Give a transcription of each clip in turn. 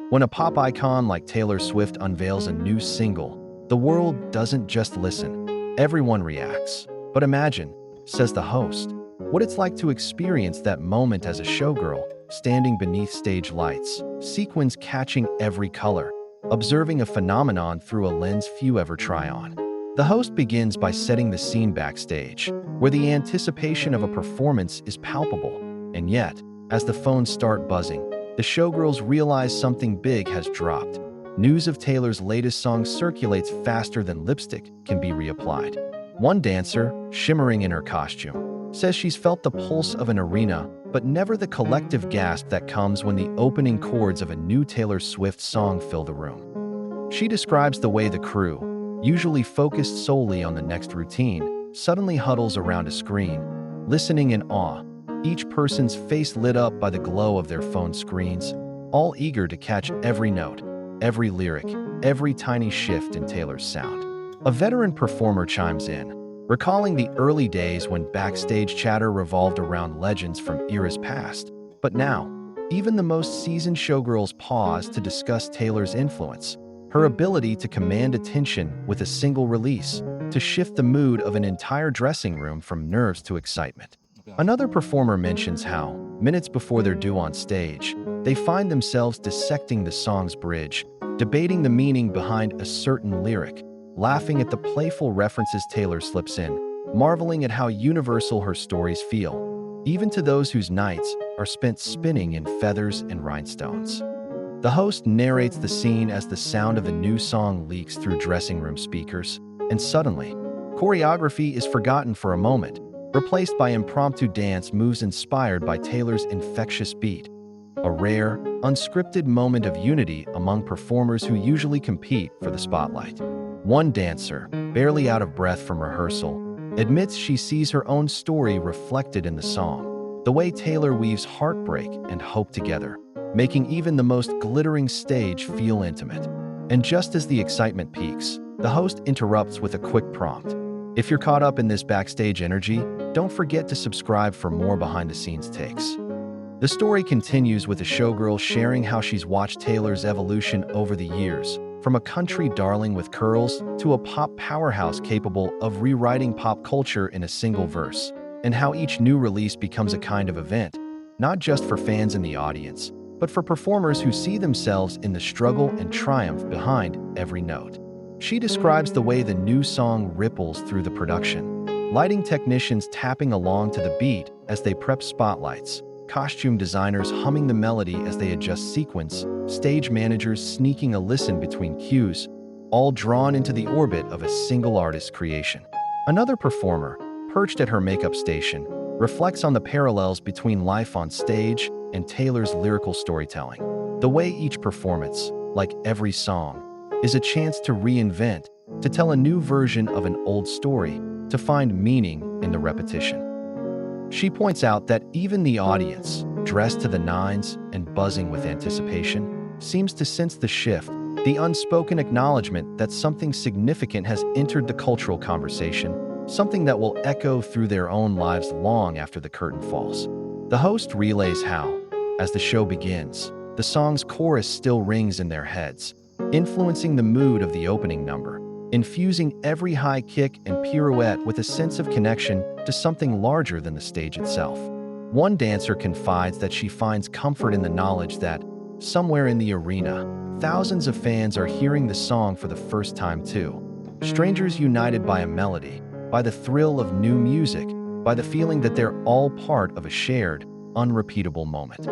When a pop icon like Taylor Swift unveils a new single, the world doesn't just listen, everyone reacts. But imagine, says the host, what it's like to experience that moment as a showgirl, standing beneath stage lights, sequins catching every color, observing a phenomenon through a lens few ever try on. The host begins by setting the scene backstage, where the anticipation of a performance is palpable. And yet, as the phones start buzzing, the showgirls realize something big has dropped. News of Taylor's latest song circulates faster than lipstick can be reapplied. One dancer, shimmering in her costume, says she's felt the pulse of an arena, but never the collective gasp that comes when the opening chords of a new Taylor Swift song fill the room. She describes the way the crew, usually focused solely on the next routine, suddenly huddles around a screen, listening in awe, each person's face lit up by the glow of their phone screens, all eager to catch every note, every lyric, every tiny shift in Taylor's sound. A veteran performer chimes in, recalling the early days when backstage chatter revolved around legends from eras past. But now, even the most seasoned showgirls pause to discuss Taylor's influence, her ability to command attention with a single release, to shift the mood of an entire dressing room from nerves to excitement. Another performer mentions how, minutes before they're due on stage, they find themselves dissecting the song's bridge, debating the meaning behind a certain lyric, laughing at the playful references Taylor slips in, marveling at how universal her stories feel, even to those whose nights are spent spinning in feathers and rhinestones. The host narrates the scene as the sound of a new song leaks through dressing room speakers, and suddenly, choreography is forgotten for a moment, replaced by impromptu dance moves inspired by Taylor's infectious beat. A rare, unscripted moment of unity among performers who usually compete for the spotlight. One dancer, barely out of breath from rehearsal, admits she sees her own story reflected in the song, the way Taylor weaves heartbreak and hope together, making even the most glittering stage feel intimate. And just as the excitement peaks, the host interrupts with a quick prompt. If you're caught up in this backstage energy, don't forget to subscribe for more behind-the-scenes takes. The story continues with a showgirl sharing how she's watched Taylor's evolution over the years, from a country darling with curls to a pop powerhouse capable of rewriting pop culture in a single verse, and how each new release becomes a kind of event, not just for fans in the audience, but for performers who see themselves in the struggle and triumph behind every note. She describes the way the new song ripples through the production, lighting technicians tapping along to the beat as they prep spotlights, costume designers humming the melody as they adjust sequence, stage managers sneaking a listen between cues, all drawn into the orbit of a single artist's creation. Another performer, perched at her makeup station, reflects on the parallels between life on stage and Taylor's lyrical storytelling. The way each performance, like every song, is a chance to reinvent, to tell a new version of an old story, to find meaning in the repetition. She points out that even the audience, dressed to the nines and buzzing with anticipation, seems to sense the shift, the unspoken acknowledgement that something significant has entered the cultural conversation, something that will echo through their own lives long after the curtain falls. The host relays how, as the show begins, the song's chorus still rings in their heads, influencing the mood of the opening number, infusing every high kick and pirouette with a sense of connection to something larger than the stage itself. One dancer confides that she finds comfort in the knowledge that, somewhere in the arena, thousands of fans are hearing the song for the first time too. Strangers united by a melody, by the thrill of new music, by the feeling that they're all part of a shared, unrepeatable moment.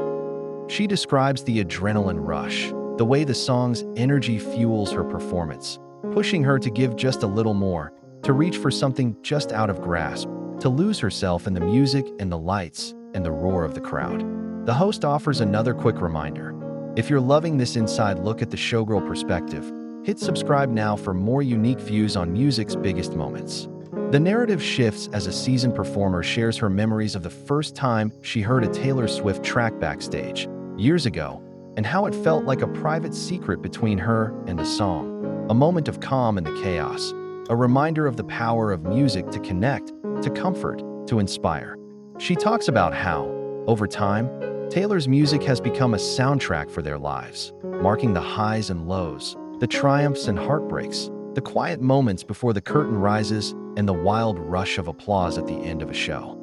She describes the adrenaline rush, the way the song's energy fuels her performance, pushing her to give just a little more, to reach for something just out of grasp, to lose herself in the music and the lights and the roar of the crowd. The host offers another quick reminder. If you're loving this inside look at the showgirl perspective, hit subscribe now for more unique views on music's biggest moments. The narrative shifts as a seasoned performer shares her memories of the first time she heard a Taylor Swift track backstage, years ago, and how it felt like a private secret between her and the song, a moment of calm in the chaos, a reminder of the power of music to connect, to comfort, to inspire. She talks about how, over time, Taylor's music has become a soundtrack for their lives, marking the highs and lows, the triumphs and heartbreaks, the quiet moments before the curtain rises, and the wild rush of applause at the end of a show.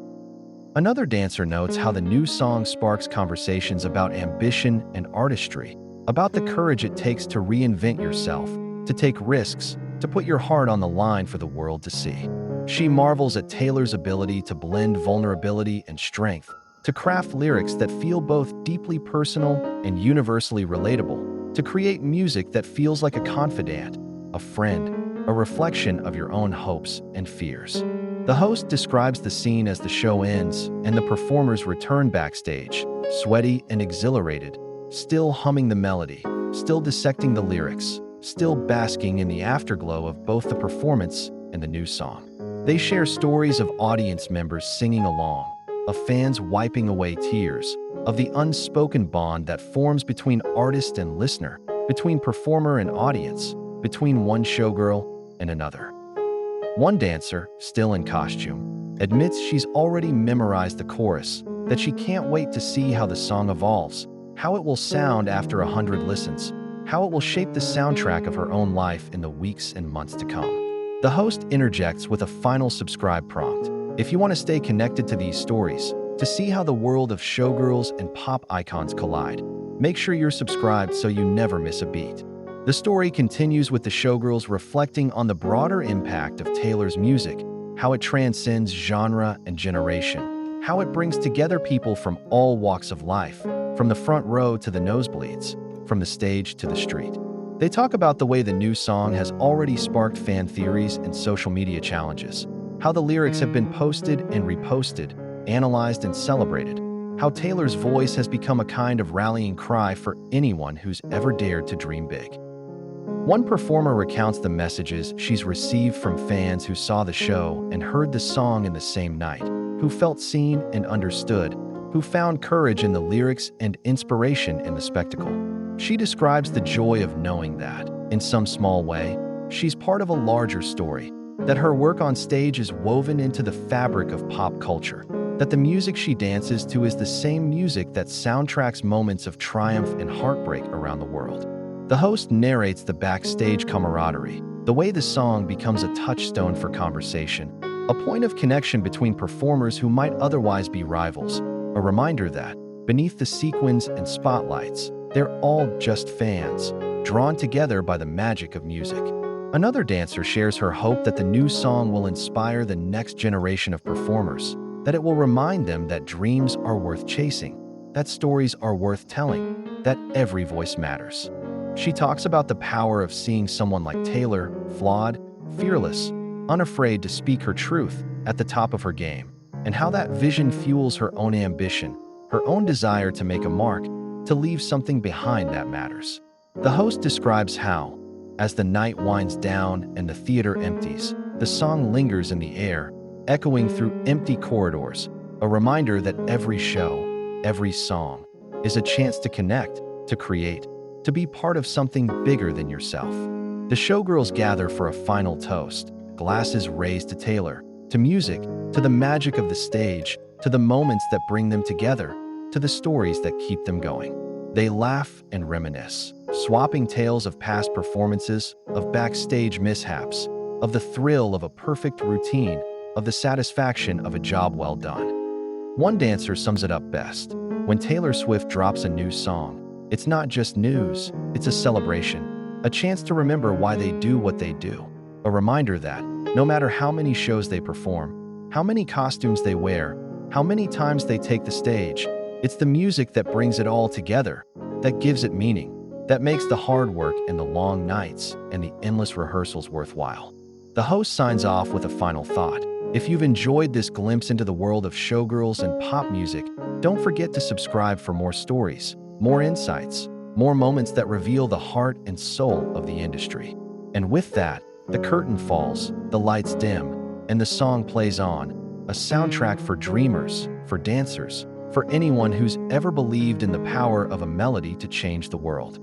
Another dancer notes how the new song sparks conversations about ambition and artistry, about the courage it takes to reinvent yourself, to take risks, to put your heart on the line for the world to see. She marvels at Taylor's ability to blend vulnerability and strength, to craft lyrics that feel both deeply personal and universally relatable, to create music that feels like a confidant, a friend, a reflection of your own hopes and fears. The host describes the scene as the show ends and the performers return backstage, sweaty and exhilarated, still humming the melody, still dissecting the lyrics, still basking in the afterglow of both the performance and the new song. They share stories of audience members singing along, of fans wiping away tears, of the unspoken bond that forms between artist and listener, between performer and audience, between one showgirl and another. One dancer, still in costume, admits she's already memorized the chorus, that she can't wait to see how the song evolves, how it will sound after 100 listens, how it will shape the soundtrack of her own life in the weeks and months to come. The host interjects with a final subscribe prompt. If you want to stay connected to these stories, to see how the world of showgirls and pop icons collide, make sure you're subscribed so you never miss a beat. The story continues with the showgirls reflecting on the broader impact of Taylor's music, how it transcends genre and generation, how it brings together people from all walks of life, from the front row to the nosebleeds, from the stage to the street. They talk about the way the new song has already sparked fan theories and social media challenges, how the lyrics have been posted and reposted, analyzed and celebrated, how Taylor's voice has become a kind of rallying cry for anyone who's ever dared to dream big. One performer recounts the messages she's received from fans who saw the show and heard the song in the same night, who felt seen and understood, who found courage in the lyrics and inspiration in the spectacle. She describes the joy of knowing that, in some small way, she's part of a larger story, that her work on stage is woven into the fabric of pop culture, that the music she dances to is the same music that soundtracks moments of triumph and heartbreak around the world. The host narrates the backstage camaraderie, the way the song becomes a touchstone for conversation, a point of connection between performers who might otherwise be rivals, a reminder that, beneath the sequins and spotlights, they're all just fans, drawn together by the magic of music. Another dancer shares her hope that the new song will inspire the next generation of performers, that it will remind them that dreams are worth chasing, that stories are worth telling, that every voice matters. She talks about the power of seeing someone like Taylor, flawed, fearless, unafraid to speak her truth at the top of her game, and how that vision fuels her own ambition, her own desire to make a mark, to leave something behind that matters. The host describes how, as the night winds down and the theater empties, the song lingers in the air, echoing through empty corridors, a reminder that every show, every song, is a chance to connect, to create, to be part of something bigger than yourself. The showgirls gather for a final toast, glasses raised to Taylor, to music, to the magic of the stage, to the moments that bring them together, to the stories that keep them going. They laugh and reminisce, swapping tales of past performances, of backstage mishaps, of the thrill of a perfect routine, of the satisfaction of a job well done. One dancer sums it up best. When Taylor Swift drops a new song, it's not just news, it's a celebration, a chance to remember why they do what they do, a reminder that, no matter how many shows they perform, how many costumes they wear, how many times they take the stage, it's the music that brings it all together, that gives it meaning, that makes the hard work and the long nights and the endless rehearsals worthwhile. The host signs off with a final thought. If you've enjoyed this glimpse into the world of showgirls and pop music, don't forget to subscribe for more stories, more insights, more moments that reveal the heart and soul of the industry. And with that, the curtain falls, the lights dim, and the song plays on, a soundtrack for dreamers, for dancers, for anyone who's ever believed in the power of a melody to change the world.